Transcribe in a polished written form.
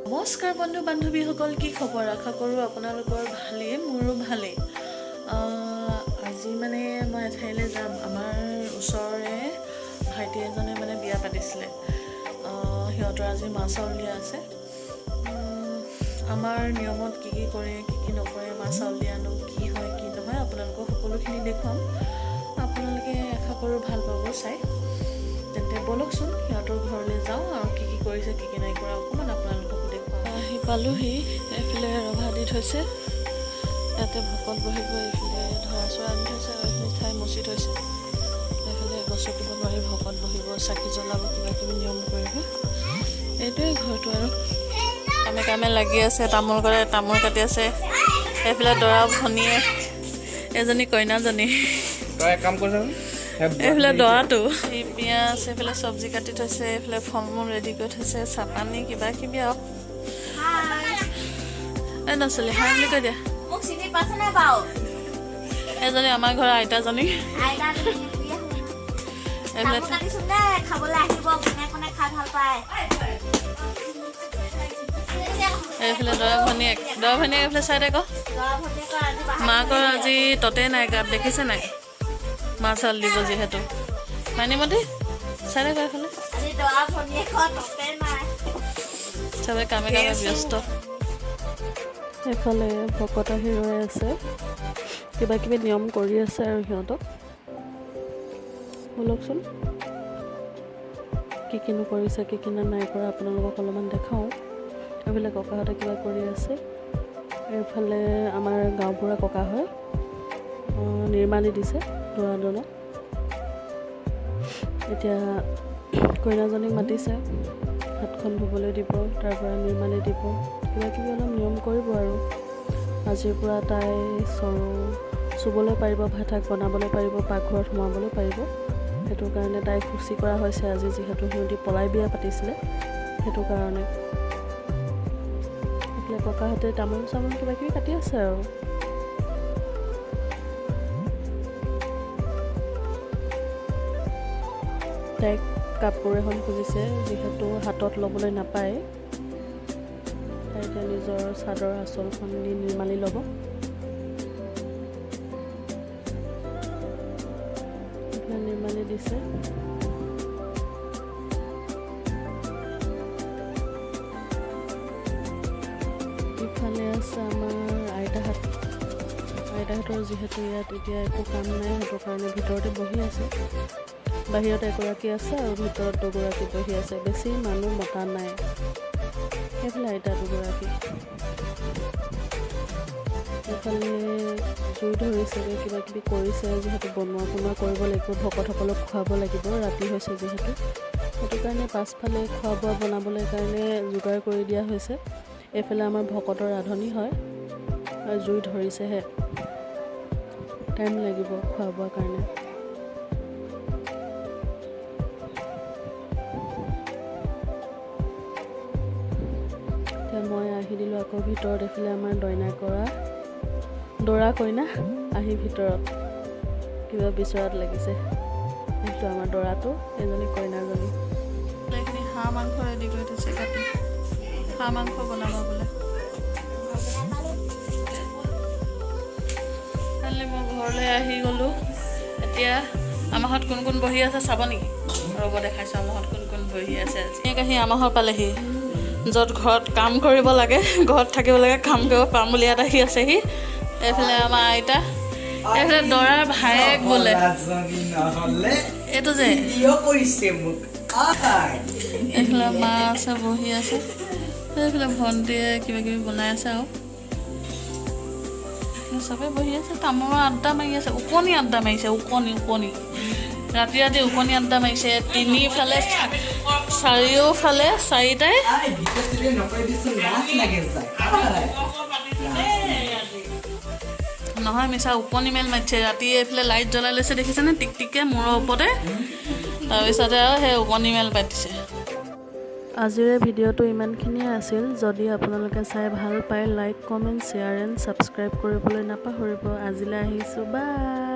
নমস্কাৰ বন্ধু বান্ধৱীসকল, কি খবৰ? আশা কৰোঁ আপোনালোকৰ ভালেই, মোৰো ভালেই। আজি মানে মই এঠাইলৈ যাম। আমাৰ ওচৰৰে ভাইটি এজনে মানে বিয়া পাতিছিলে। সিহঁতৰ আজি মাছ চাউল দিয়া আছে। আমাৰ নিয়মত কি কি কৰে, কি কি নকৰে, মাছ চাউল দিয়ানো কি হয় কি নহয় আপোনালোকক সকলোখিনি দেখুৱাম। আপোনালোকে আশা কৰোঁ ভাল পাব চাই। তেন্তে বলকচোন সিহঁতৰ ঘৰলৈ যাওঁ আৰু কি কি কৰিছে কি কি নাই কৰা অকণমান আপোনালোকক দেখুৱাম। আহি পালোহি। এইফালে ৰভা দি থৈছে, ইয়াতে ভকত বহিব। এইফালে ধৰা চৰা আনি থৈছে আৰু এইখিনি ঠাই মচি থৈছে। এইফালে গছত দিব নোৱাৰি, ভকত বহিব, চাকি জ্বলাব, কিবা কিবি নিয়ম কৰিব। এইটোৱে ঘৰটো আৰু কামে কামে লাগি আছে। তামোল কৰে, তামোল কাটি আছে। এইফালে দৰা ভনীয়ে, এজনী কইনাজনী, কাম কৰিছে। এইফালে দৰাটো বিয়া আছে। এইফালে চব্জি কাটি থৈছে, এইফালে ফল মূল ৰেডি কৰি থৈছে, চাপানী কিবা কিবি আৰু। এই নচলি হাই বুলি কৈ দিয়া। এজনী আমাৰ ঘৰৰ আইতাজনী। এইফালে দৰা ভনীয়েক এইফালে চাই দে। মাকৰ আজি ততে নাই গাত, দেখিছে নাই? মাছ চাউল দিব যিহেতু। মানিমতি চাই দে এইফালে চবে কামে কামে ব্যস্ত। এইফালে ভকত আহি ৰৈ আছে, কিবা কিবি নিয়ম কৰি আছে আৰু সিহঁতক বলকচোন কি কিনো কৰিছে কি কিনা নাই কৰা আপোনালোকক অলপমান দেখাওঁ। এইফালে ককাহঁতে কিবা কৰি আছে। এইফালে আমাৰ গাঁওবুঢ়া ককা হয়, নিৰ্মালি দিছে দৰাজনক। এতিয়া কইনাজনীক মাতিছে, হাতখন ধুবলৈ দিব, তাৰ পৰা নিৰ্মালি দিব, কিবা কিবি অলপ নিয়ম কৰিব আৰু। আজিৰ পৰা তাই চুবলৈ পাৰিব, ভাত শাক বনাবলৈ পাৰিব, পাকঘৰত সোমাবলৈ পাৰিব। সেইটো কাৰণে তাইক শুচি কৰা হৈছে আজি, যিহেতু সিহঁতি পলাই বিয়া পাতিছিলে। সেইটো কাৰণে এইফালে ককাহঁতে তামোল চামোল কিবা কিবি কাটি আছে আৰু। তাইক কাপোৰ এখন খুজিছে, যিহেতু হাতত ল'বলৈ নাপায়। তাই এতিয়া নিজৰ চাদৰ আঁচলখন দি নিৰ্মালি ল'ব। এইফালে নিৰ্মালি দিছে। ইফালে আছে আমাৰ আইতাহঁতৰ, যিহেতু ইয়াত এতিয়া একো কাম নাই, সেইটো কাৰণে ভিতৰতে বহি আছে। বাহিৰত এগৰাকী আছে আৰু ভিতৰত দুগৰাকী বহি আছে। বেছি মানুহ মতা নাই। সেইফালে আইতা দুগৰাকী। এইফালে জুই ধৰিছেগৈ, কিবা কিবি কৰিছে, যিহেতু বনোৱা কৰিব লাগিব, ভকতসকলক খুৱাব লাগিব, ৰাতি হৈছে যিহেতু। সেইটো কাৰণে পাছফালে খোৱা বোৱা বনাবলৈ কাৰণে যোগাৰ কৰি দিয়া হৈছে। এইফালে আমাৰ ভকতৰ ৰান্ধনি হয়, আৰু জুই ধৰিছেহে, টাইম লাগিব খোৱা বোৱাৰ কাৰণে। মই আহি দিলোঁ আকৌ ভিতৰত। এইফালে আমাৰ দৰা কইনা আহি ভিতৰত কিবা বিচৰাত লাগিছে। সেইটো আমাৰ দৰাটো, এজনী কইনাজনী। এইখিনি হাঁহ মাংস ৰেডি কৰি থৈছে, কাটি হাঁহ মাংস বনাব বোলে। কালি মই ঘৰলৈ আহি গ'লোঁ। এতিয়া আমাৰ ঘৰত কোন কোন বহি আছে চাব নেকি? ৰ'ব দেখাইছোঁ আমাৰ ঘৰত কোন কোন বহি আছে। আজি আহি আমাৰ ঘৰ পালেহি, য'ত ঘৰত কাম কৰিব লাগে, ঘৰত থাকিব লাগে, কাম কৰিব পাম বুলি ইয়াত আহি আছেহি। এইফালে আমাৰ আইতা, এইফালে দৰাৰ ভায়েক বোলে, এইটো যে। এইফালে মা আছে, বহি আছে। এইফালে ভণ্টিয়ে কিবা কিবি বনাই আছে আৰু চবেই বহি আছে। তামোলৰ আড্ডা মাৰি আছে, ওকণি আড্ডা মাৰিছে, ওকণি ৰাতি ৰাতি ওকণি আড্ডা মাৰিছে। তিনিফালে চাৰিওফালে চাৰিটাই নহয় মিছা ওকণি মেল মাৰিছে ৰাতি। এইফালে লাইট জ্বলাই লৈছে, দেখিছেনে? টিকটিককৈ মূৰৰ ওপৰতে। তাৰপিছতে আৰু সেই ওকণি মেল পাতিছে। আজিৰে ভিডিঅ'টো ইমানখিনিয়ে আছিল। যদি আপোনালোকে চাই ভাল পায়, like, comment, share and subscribe কৰিবলৈ নাপাহৰিব। আজিলৈ আহিছোঁ, বাই।